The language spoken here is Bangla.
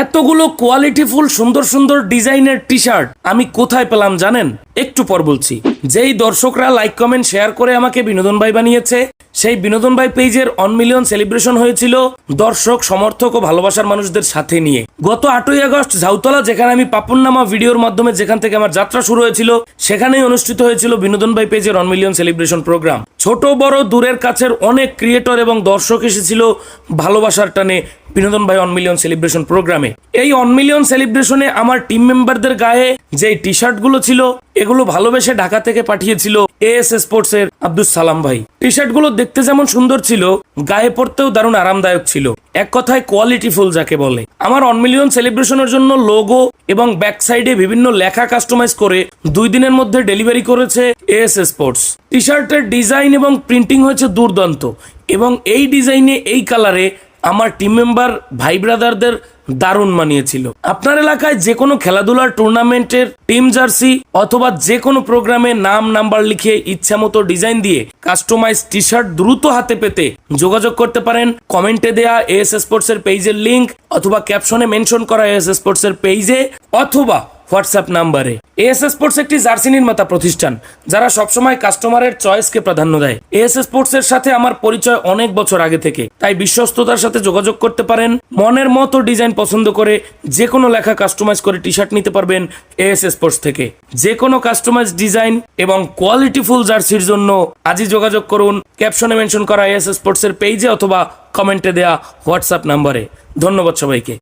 এতগুলো কোয়ালিটিফুল সুন্দর সুন্দর ডিজাইনের টি শার্ট আমি কোথায় পেলাম জানেন? একটু পর বলছি। যেই দর্শকরা লাইক কমেন্ট শেয়ার করে আমাকে বিনোদন ভাই বানিয়েছে, সেই বিনোদন ভাই পেজের 1 মিলিয়ন সেলিব্রেশন হয়েছিল দর্শক, সমর্থক ও ভালোবাসার মানুষদের সাথে নিয়ে। গত 8ই আগস্ট ঝাউতলা, যেখানে আমি পাপন নামা ভিডিওর মাধ্যমে যেখান থেকে আমার যাত্রা শুরু হয়েছিল, সেখানেই অনুষ্ঠিত হয়েছিল বিনোদন ভাই পেজের 1 মিলিয়ন সেলিব্রেশন প্রোগ্রাম। ছোট বড় দূরের কাছের অনেক ক্রিয়েটর এবং দর্শক এসেছিল ভালোবাসার টানে বিনোদন ভাই 1 মিলিয়ন সেলিব্রেশন প্রোগ্রামে। এই 1 মিলিয়ন সেলিব্রেশনে আমার টিম মেম্বারদের গায়ে যে টি শার্ট গুলো ছিল, এগুলো ভালোবেসে ঢাকা থেকে পাঠিয়েছিল এএস স্পোর্টস এর আব্দুল সালাম ভাই। টি শার্ট গুলো দেখতে যেমন সুন্দর ছিল, গায়ে পরতেও দারুণ আরামদায়ক ছিল। এক কথায় কোয়ালিটিফুল যাকে বলে। আমার 1 মিলিয়ন সেলিব্রেশনের জন্য লোগো এবং ব্যাক সাইডে বিভিন্ন লেখা কাস্টমাইজ করে 2 দিনের মধ্যে ডেলিভারি করেছে এএস স্পোর্টস। টি শার্টের ডিজাইন এবং প্রিন্টিং হয়েছে দুর্দান্ত, এবং এই ডিজাইনে এই কালারে আমার টিম মেম্বার ভাই ব্রাদারদের দারুণ মানিয়েছিল। আপনার এলাকায় যে কোনো খেলাধুলার টুর্নামেন্টের টিম জার্সি অথবা যে কোনো প্রোগ্রামে নাম নাম্বার লিখে ইচ্ছা মতো ডিজাইন দিয়ে কাস্টমাইজ টি শার্ট দ্রুত হাতে পেতে যোগাযোগ করতে পারেন কমেন্টে দেয়া এএস স্পোর্টস এর পেজের লিংক, অথবা ক্যাপশনে মেনশন করা এএস স্পোর্টস এর পেজে, অথবা হোয়াটসঅ্যাপ নাম্বারে। এএস স্পোর্টস একটি জার্সি নির্মাতা প্রতিষ্ঠান, যারা সবসময় কাস্টমারের চয়েসকে প্রাধান্য দেয়। এএস স্পোর্টস এর সাথে আমার পরিচয় অনেক বছর আগে থেকে, তাই বিশ্বস্ততার সাথে যোগাযোগ করতে পারেন। মনের মতো ডিজাইন পছন্দ করে যে কোনো লেখা কাস্টমাইজ করে টি শার্ট নিতে পারবেন এএস স্পোর্টস থেকে। যে কোনো কাস্টমাইজ ডিজাইন এবং কোয়ালিটিফুল জার্সির জন্য আজই যোগাযোগ করুন ক্যাপশনে মেনশন করা এএস স্পোর্টস এর পেজে অথবা কমেন্টে দেয়া হোয়াটসঅ্যাপ নাম্বারে। ধন্যবাদ সবাইকে।